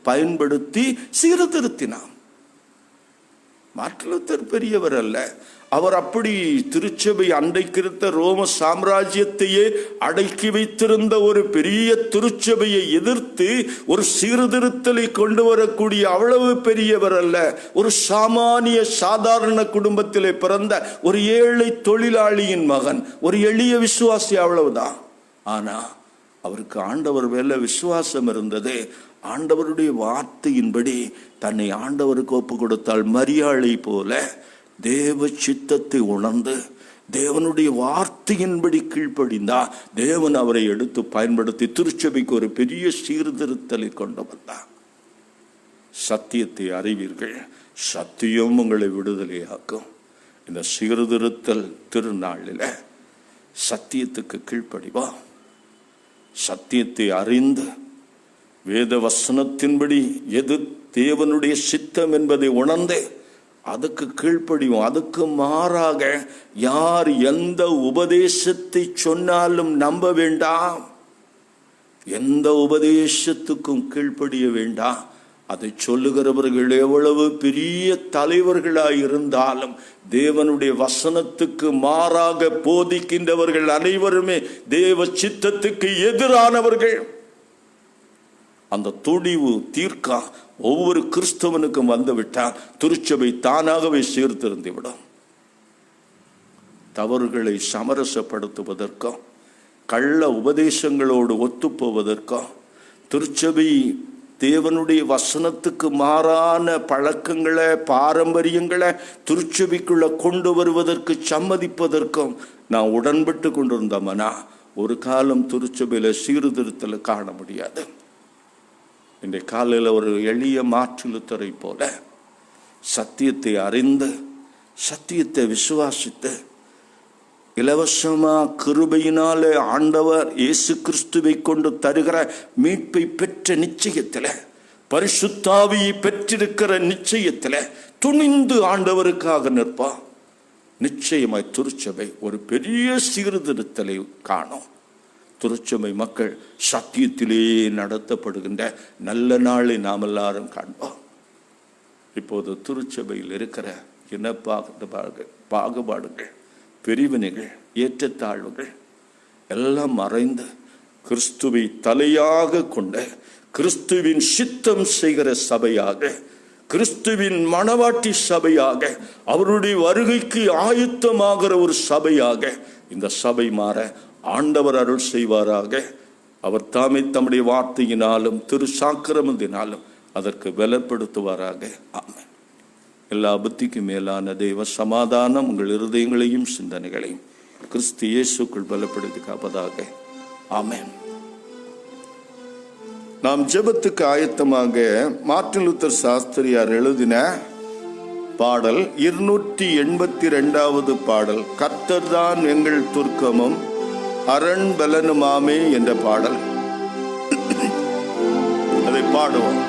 பயன்படுத்தி சீர்திருத்தினார். மார்ட்டின் லூத்தர் பெரியவர் அல்ல. அவர் அப்படி திருச்சபை அன்றைக்கிருந்த ரோம சாம்ராஜ்யத்தையே அடக்கி வைத்திருந்த ஒரு பெரிய திருச்சபையை எதிர்த்து ஒரு சீர்திருத்தலை கொண்டு வரக்கூடிய அவ்வளவு பெரியவர் அல்ல. ஒரு சாமானிய சாதாரண குடும்பத்திலே பிறந்த ஒரு ஏழை தொழிலாளியின் மகன், ஒரு எளிய விசுவாசி, அவ்வளவுதான். ஆனா அவருக்கு ஆண்டவர் மேல விசுவாசம் இருந்தது. ஆண்டவருடைய வார்த்தையின்படி தன்னை ஆண்டவருக்கு ஒப்பு கொடுத்தால் மரியாளை போல தேவ சித்தத்தை உணர்ந்து தேவனுடைய வார்த்தையின்படி கீழ்ப்படிந்தா தேவன் அவரை எடுத்து பயன்படுத்தி திருச்சபைக்கு ஒரு பெரிய சீர்திருத்தலை கொண்டு வந்தார். சத்தியத்தை அறிவீர்கள், சத்தியம் உங்களை விடுதலையாக்கும். இந்த சீர்திருத்தல் திருநாளில் சத்தியத்துக்கு கீழ்ப்படிவா, சத்தியத்தை அறிந்து வேத வசனத்தின்படி எது தேவனுடைய சித்தம் என்பதை உணர்ந்து அதுக்கு கீழ்ப்படிவோம். அதுக்கு மாறாக யார் எந்த உபதேசத்தை சொன்னாலும் நம்ப வேண்டாம், எந்த உபதேசத்துக்கும் கீழ்ப்படிய வேண்டாம். அதை சொல்லுகிறவர்கள் எவ்வளவு பெரிய தலைவர்களாயிருந்தாலும் தேவனுடைய வசனத்துக்கு மாறாக போதிக்கின்றவர்கள் அனைவருமே தேவ சித்தத்துக்கு எதிரானவர்கள். அந்த துணிவு தீர்க்க ஒவ்வொரு கிறிஸ்தவனுக்கும் வந்துவிட்டால் திருச்சபை தானாகவே சீர்திருந்தி விடும். தவறுகளை சமரசப்படுத்துவதற்கும் கள்ள உபதேசங்களோடு ஒத்துப்போவதற்கும் திருச்சபை தேவனுடைய வசனத்துக்கு மாறான பழக்கங்களை பாரம்பரியங்களை திருச்சபைக்குள்ள கொண்டு வருவதற்கு சம்மதிப்பதற்கும் நான் உடன்பட்டு கொண்டிருந்தோம்னா ஒரு காலம் திருச்சபையில சீர்திருத்தலை காண முடியாது. இன்றைய காலையில் ஒரு எளிய மார்ட்டின் லூத்தரை போல சத்தியத்தை அறிந்து சத்தியத்தை விசுவாசித்து இலவசமா கிருபையினாலே ஆண்டவர் இயேசு கிறிஸ்துவை கொண்டு தருகிற மீட்பை பெற்ற நிச்சயத்தில், பரிசுத்த ஆவியை பெற்றிருக்கிற நிச்சயத்தில் துணிந்து ஆண்டவருக்காக நிற்பா. நிச்சயமாய் திருச்சபை ஒரு பெரிய சீர்திருத்தலை காணும். திருச்சபை மக்கள் சத்தியத்திலே நடத்தப்படுகின்ற நல்ல நாளை நாம் எல்லாரும் காண்போம். இப்போது திருச்சபையில் இருக்கிற இன பாகுபாடுகள், பிரிவினைகள், ஏற்றத்தாழ்வுகள் எல்லாம் மறைந்து கிறிஸ்துவை தலையாக கொண்ட கிறிஸ்துவின் சித்தம் செய்கிற சபையாக, கிறிஸ்துவின் மணவாட்டி சபையாக, அவருடைய வருகைக்கு ஆயத்தமாகிற ஒரு சபையாக இந்த சபை மாற ஆண்டவர் அருள் செய்வாராக. அவர் தாமே தம்முடைய வார்த்தையினாலும் திரு சாக்கிரமத்தினாலும் அதற்கு பலப்படுத்துவாராக. ஆமென். எல்லா புத்திக்கு மேலான தெய்வ சமாதானம் உங்கள் இருதயங்களையும் சிந்தனைகளையும் கிறிஸ்து இயேசுக்குள் பலப்படுத்தி காப்பதாக. ஆமென். நாம் ஜெபத்துக்கு ஆயத்தமாக மார்ட்டின் லூத்தர் சாஸ்திரியார் எழுதின பாடல் 282வது பாடல், கர்த்தர்தான் எங்கள் துர்க்கமும் அரண் பலனுமாமே என்ற பாடல். அதை பாடுவோம்.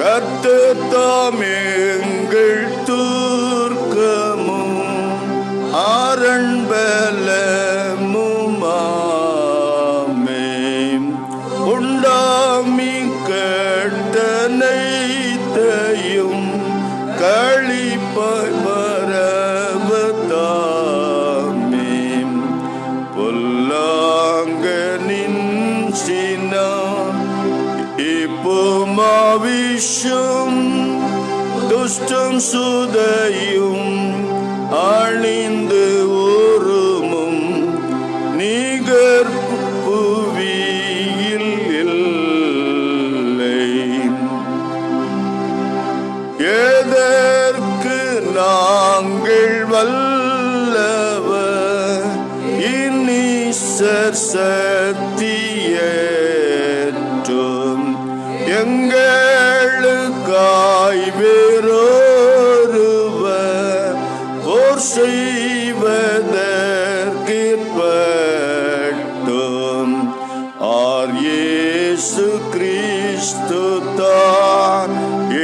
கர்த்தர்தாம் எங்கள் துர்க்கமும் அரண் பலனுமாமே துவேஷம் துஷ்டம் சுதையும் அழிந்து ஒருமும் நிகர் புவியில் இல்லை. எதற்கு நாங்கள் வல்லவர் இனீசர் சத்தியற்றும் எங்களுக்காய் வேறொருவர் போர் செய்வதற்கேற்பட்டும் ஆர் இயேசு கிறிஸ்து தான்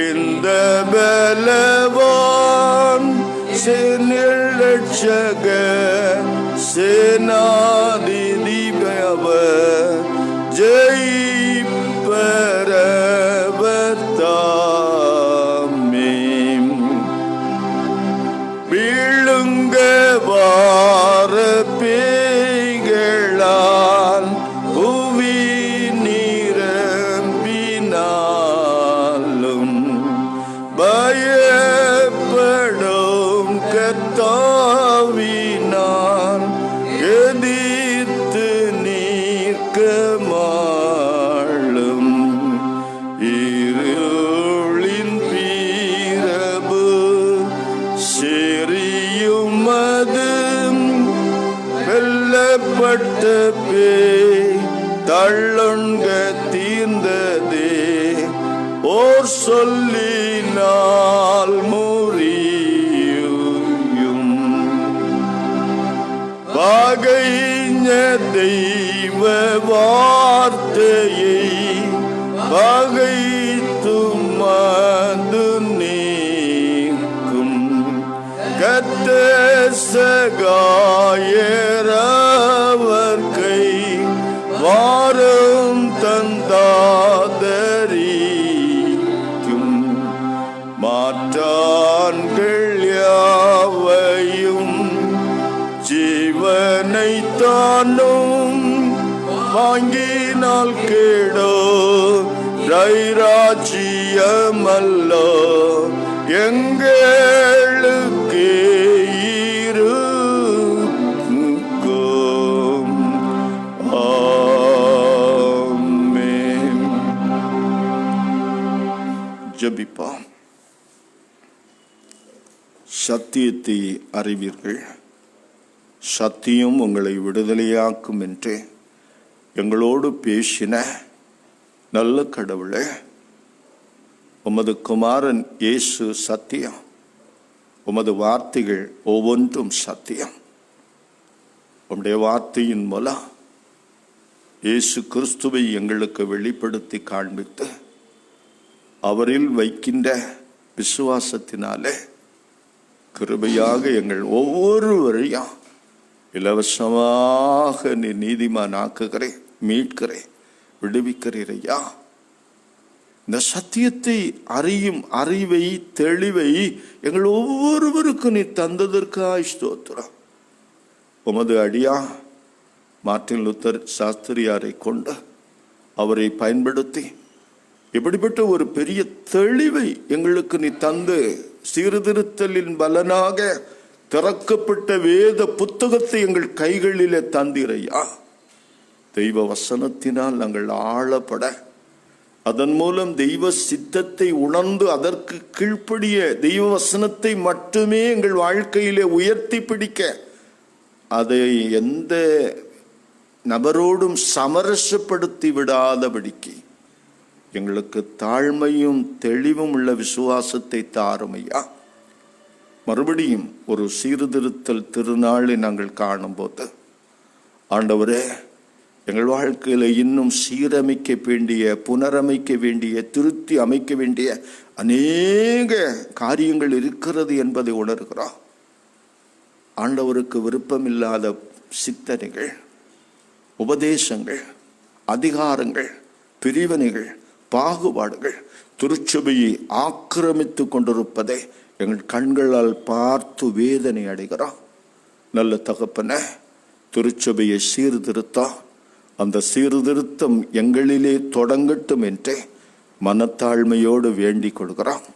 இந்த பலவான் சேனைரட்சக சேனாதிபதியவர் ஜெயிப்பவர் தாமே. விழுங்க வார பேய்களால் புவி நிரம்பினாலும் பயப்படும் கர்த்தாவினால் எதிர்த்து நிற்க மாளும். இருளின் பிரபு செறியும் அது வெல்லப்பட்ட பேய் தள்ளொன்க தீர்ந்ததே ஓர் சொல்லினால் முறியும். பகைஞ தெய்வ வார்த்தையை பகைத்தும் அது நீக்கும். கர்த்த சகாயரவர் கை வாரம் தந்தாதரிக்கும். மாற்றான்கள் யாவையும் ஜீவனை தானும் வாங்கினால் கேடோ ராஜ்யமல்லோ எங்களுக்கு இருக்கும். ஆமென். ஜெபிப்போம். சத்தியத்தை அறிவீர்கள், சத்தியம் உங்களை விடுதலையாக்கும் என்று எங்களோடு பேசின நல்ல கடவுளே, உமது குமாரன் இயேசு சத்தியம், உமது வார்த்தைகள் ஒவ்வொன்றும் சத்தியம். உம்முடைய வார்த்தையின் மூலம் இயேசு கிறிஸ்துவை எங்களுக்கு வெளிப்படுத்தி காண்பித்து அவரில் வைக்கின்ற விசுவாசத்தினாலே கிருபையாக எங்கள் ஒவ்வொருவரையும் இலவசமாக நீ நீதிமான் ஆக்குகிறே, மீட்கிறே, விடுவிக்கிறீரையா. இந்த சத்தியத்தை அறியும் அறிவை தெளிவை எங்கள் ஒவ்வொருவருக்கும் நீ தந்ததற்காய் ஸ்தோத்திரம். உமது அடியா மார்ட்டின் லூத்தர் சாஸ்திரியாரை கொண்டு அவரை பயன்படுத்தி இப்படிப்பட்ட ஒரு பெரிய தெளிவை எங்களுக்கு நீ தந்து சீர்திருத்தலின் பலனாக திறக்கப்பட்ட வேத புத்தகத்தை எங்கள் கைகளிலே தந்திரையா. தெய்வ வசனத்தினால் நாங்கள் ஆளப்பட, அதன் மூலம் தெய்வ சித்தத்தை உணர்ந்து அதற்கு கீழ்ப்படிய, தெய்வ வசனத்தை மட்டுமே எங்கள் வாழ்க்கையிலே உயர்த்தி பிடிக்க, அதை எந்த நபரோடும் சமரசப்படுத்தி விடாதபடிக்கு எங்களுக்கு தாழ்மையும் தெளிவும் உள்ள விசுவாசத்தை தாருமையா. மறுபடியும் ஒரு சீர்திருத்தல் திருநாளை நாங்கள் காணும்போது ஆண்டவரே, எங்கள் வாழ்க்கையில் இன்னும் சீரமைக்க வேண்டிய, புனரமைக்க வேண்டிய, திருத்தி அமைக்க வேண்டிய அநேக காரியங்கள் இருக்கிறது என்பதை உணர்கிறோம். ஆண்டவருக்கு விருப்பமில்லாத சித்தனைகள், உபதேசங்கள், அதிகாரங்கள், பிரிவினைகள், பாகுபாடுகள் திருச்சபையை ஆக்கிரமித்து கொண்டிருப்பதை எங்கள் கண்களால் பார்த்து வேதனை அடைகிறோம். நல்ல தகப்பனே, திருச்சபையை சீர்திருத்தம், அந்த சீர்திருத்தம் எங்களிலே தொடங்கட்டும் என்றே மனத்தாழ்மையோடு வேண்டிக் கொள்கிறோம்.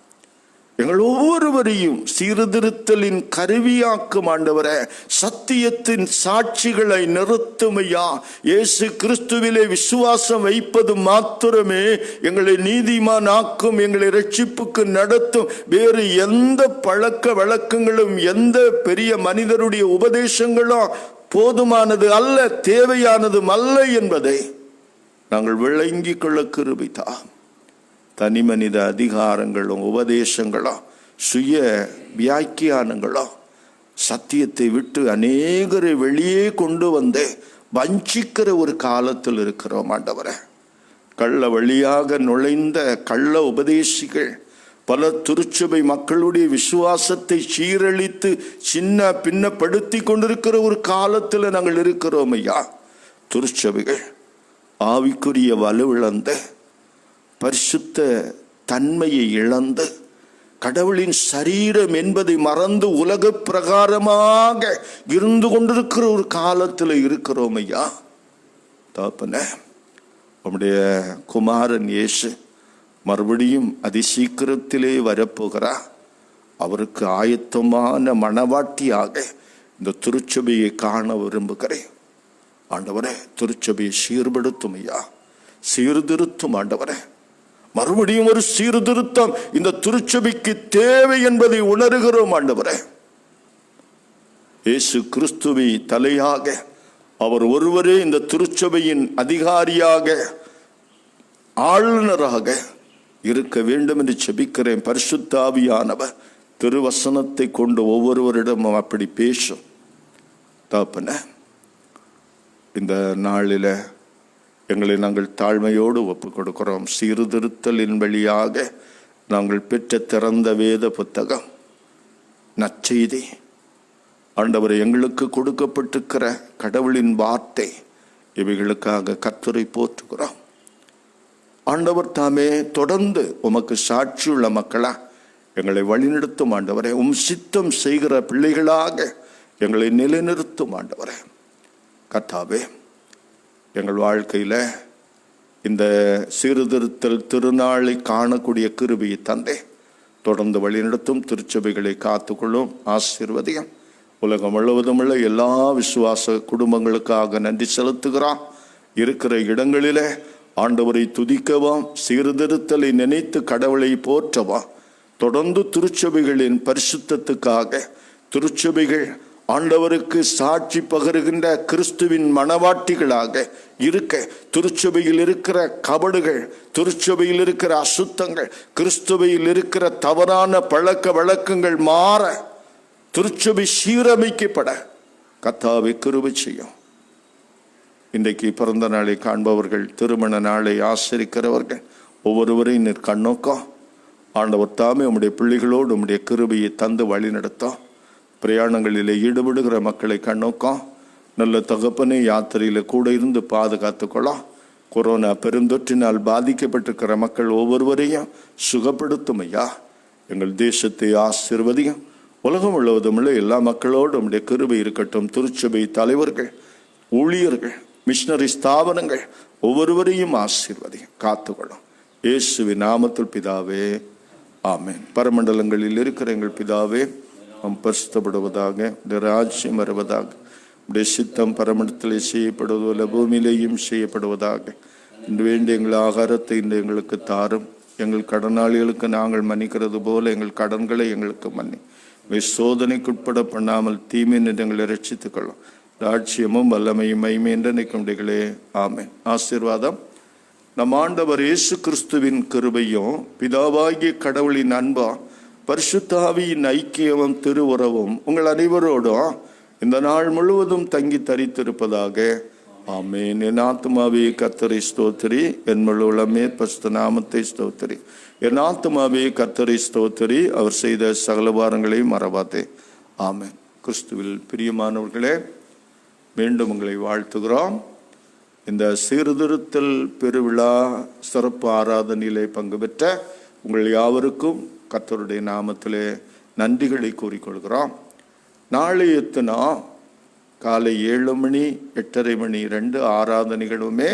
எங்கள் ஒவ்வொருவரையும் சீர்திருத்தலின் கருவியாக்கும் ஆண்டவரே. சத்தியத்தின் சாட்சிகளை நிறுத்துமையா. இயேசு கிறிஸ்துவிலே விசுவாசம் வைப்பது மாத்திரமே எங்களை நீதிமான் ஆக்கும், எங்களை இரட்சிப்புக்கு நடத்தும். வேறு எந்த பழக்க வழக்கங்களும் எந்த பெரிய மனிதருடைய உபதேசங்களும் போதுமானது அல்ல, தேவையானதும் அல்ல என்பதை நாங்கள் விளங்கிக் கொள்ள கிருபை தாரும். தனி மனித அதிகாரங்களும் உபதேசங்களும் சுய வியாக்கியானங்களும் சத்தியத்தை விட்டு அநேகரை வெளியே கொண்டு வந்து வஞ்சிக்கிற ஒரு காலத்தில் இருக்கிறோம் ஆண்டவரே. கள்ள வழியாக நுழைந்த கள்ள உபதேசிகள் பல திருச்சபை மக்களுடைய விசுவாசத்தை சீரழித்து சின்ன பின்னப்படுத்தி கொண்டிருக்கிற ஒரு காலத்தில் நாங்கள் இருக்கிறோம் ஐயா. திருச்சபைகள் ஆவிக்குரிய வலுவிழந்த பரிசுத்த தன்மையை இழந்து கடவுளின் சரீரம் என்பதை மறந்து உலக பிரகாரமாக இருந்து கொண்டிருக்கிற ஒரு காலத்தில் இருக்கிறோம் ஐயா. தாப்பனே, உம்முடைய குமாரன் இயேசு மறுபடியும் அதிசீக்கிரத்திலே வரப்போகிறார். அவருக்கு ஆயத்தமான மணவாட்டியாக இந்த திருச்சபையை காண விரும்புகிறேன் ஆண்டவரே. திருச்சபையை சீர்படுத்தும் ஐயா, சீர்திருத்தும் ஆண்டவரே. மறுபடியும் ஒரு சீர்திருத்தம் இந்த திருச்சபைக்கு தேவை என்பதை உணர்கிறோம் ஆண்டவரே. இயேசு கிறிஸ்துவை தலையாக அவர் ஒருவரே இந்த திருச்சபையின் அதிகாரியாக ஆளுநராக இருக்க வேண்டும் என்று செபிக்கிறேன். பரிசுத்த ஆவியானவர் திருவசனத்தை கொண்டு ஒவ்வொருவரிடமும் அப்படி பேசும். தாப்பன, இந்த நாளில் எங்களை நாங்கள் தாழ்மையோடு ஒப்புக் கொடுக்கிறோம். சீர்திருத்தலின் வழியாக நாங்கள் பெற்ற திறந்த வேத புத்தகம், நற்செய்தி ஆண்டவர் எங்களுக்கு கொடுக்கப்பட்டிருக்கிற கடவுளின் வார்த்தை, இவைகளுக்காக கர்த்தரை போற்றுகிறோம். ஆண்டவர் தாமே தொடர்ந்து உமக்கு சாட்சியுள்ள மக்களா எங்களை வழிநடத்தும் ஆண்டவரே. சித்தம் செய்கிற பிள்ளைகளாக எங்களை நிலைநிறுத்தும் ஆண்டவரே. கர்த்தாவே, எங்கள் வாழ்க்கையில் இந்த சீர்திருத்தல் திருநாளை காணக்கூடிய கிருபையை தந்தே தொடர்ந்து வழிநடத்தும். திருச்சபைகளை காத்துக்கொள்ளும், ஆசீர்வதியும். உலகம் முழுவதும் உள்ள எல்லா விசுவாச குடும்பங்களுக்காக நன்றி செலுத்துகிறோம். இருக்கிற இடங்களிலே ஆண்டவரை துதிக்கவும், சீர்திருத்தலை நினைத்து கடவுளை போற்றவும், தொடர்ந்து திருச்சபைகளின் பரிசுத்தத்துக்காக திருச்சபைகள் ஆண்டவருக்கு சாட்சி பகருகின்ற கிறிஸ்துவின் மணவாட்டிகளாக இருக்க, திருச்சபையில் இருக்கிற கபடுகள், திருச்சபையில் இருக்கிற அசுத்தங்கள், கிறிஸ்துவையில் இருக்கிற தவறான பழக்க வழக்கங்கள் மாற, திருச்சபை சீரமைக்கப்பட கர்த்தாவே கிருபை செய்யும். இன்றைக்கு பிறந்த நாளை காண்பவர்கள், திருமண நாளை ஆசரிக்கிறவர்கள் ஒவ்வொருவரையும் நீர் கண்ணோக்கம். ஆண்டவர் தாமே உம்முடைய பிள்ளைகளோடு உம்முடைய கிருபையை தந்து வழி நடத்தும். பிரயாணங்களில் ஈடுபடுகிற மக்களை கண்ணோக்கம். நல்ல தகப்பனை யாத்திரையில் கூட இருந்து பாதுகாத்துக்கொள்ளும். கொரோனா பெருந்தொற்றினால் பாதிக்கப்பட்டிருக்கிற மக்கள் ஒவ்வொருவரையும் சுகப்படுத்தும் ஐயா. எங்கள் தேசத்தை ஆசீர்வதியும். உலகம் முழுவதும் உள்ள எல்லா மக்களோடும் நம்முடைய கிருபை இருக்கட்டும். திருச்சபை தலைவர்கள், ஊழியர்கள், மிஷனரி ஸ்தாபனங்கள் ஒவ்வொருவரையும் ஆசீர்வதியும், காத்துக்கொள்ளும். இயேசுவின் நாமத்தில் பிதாவே, ஆமென். பரமண்டலங்களில் இருக்கிற எங்கள் பிதாவே, பரிசுத்தப்படுவதாக, ராஜ்யம் வருவதாக, உடைய சித்தம் பரமண்டலத்திலே செய்யப்படுவதில்லை பூமியிலேயும் செய்யப்படுவதாக. இன்று வேண்டிய எங்கள் ஆகாரத்தை இன்று எங்களுக்கு தாரும். எங்கள் கடனாளிகளுக்கு நாங்கள் மன்னிக்கிறது போல எங்கள் கடன்களை எங்களுக்கு மன்னி. சோதனைக்குட்பட பண்ணாமல் தீமையினின்று எங்களை ரட்சித்துக் கொள்ளும். ராஜ்யமும் வல்லமையும் மைமேன்றே. ஆமென். ஆசீர்வாதம். நம் ஆண்டவர் இயேசு கிறிஸ்துவின் கிருபையும் பிதாவாகிய கடவுளின் அன்பும் பரிசுத்த ஆவியின் ஐக்கியமும் திருவுறவும் உங்கள் அனைவரோடும் இந்த நாள் முழுவதும் தங்கி தரித்திருப்பதாக. ஆமென். என் ஆத்துமாவே கர்த்தரை ஸ்தோத்திரி, என் முழு உள்ளமே பரிசுத்த நாமத்தை ஸ்தோத்திரி. என் ஆத்துமாவே கர்த்தரை ஸ்தோத்திரி, அவர் செய்த சகல வாரங்களையும் மறவாதே. ஆமென். கிறிஸ்துவில் பிரியமானவர்களே, மீண்டும் உங்களை வாழ்த்துகிறோம். இந்த சீர்திருத்தல் பெருவிழா சிறப்பு ஆராதனையிலே பங்கு பெற்ற உங்கள் யாவருக்கும் கர்த்தருடைய நாமத்திலே நன்றிகளை கூறிக்கொள்கிறோம். நாளைய தினம் காலை 7 மணி 8:30 மணி 2 ஆராதனைகளுமே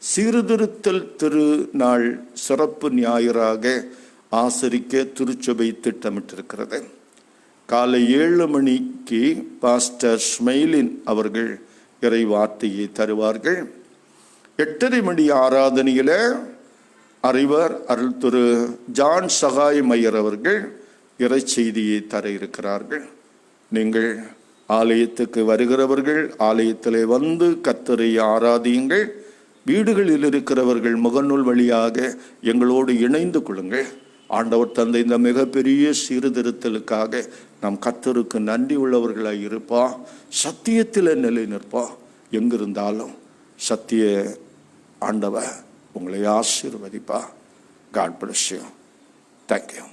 சீர்திருத்தல் திருநாள் சிறப்பு ஞாயிறாக ஆசரிக்க திருச்சபை திட்டமிட்டிருக்கிறது. காலை 7 மணிக்கு பாஸ்டர் ஸ்மெயிலின் அவர்கள் இறை வார்த்தையை தருவார்கள். 8:30 மணி ஆராதனையில் அறிவர் அருள் திரு ஜான் சகாய் மையர் அவர்கள் இறை செய்தியை தர இருக்கிறார்கள். நீங்கள் ஆலயத்துக்கு வருகிறவர்கள் ஆலயத்திலே வந்து கர்த்தரை ஆராதியுங்கள். வீடுகளில் இருக்கிறவர்கள் முகநூல் வழியாக எங்களோடு இணைந்து கொள்ளுங்கள். ஆண்டவர் தந்தை இந்த மிகப்பெரிய சீர்திருத்தலுக்காக நாம் கர்த்தருக்கு நன்றி உள்ளவர்களாக இருப்பா. சத்தியத்தில் நிலை நிற்பா. எங்கிருந்தாலும் சத்திய ஆண்டவர் உங்களை ஆசீர்வதிப்பா. God bless you. தேங்க்யூ.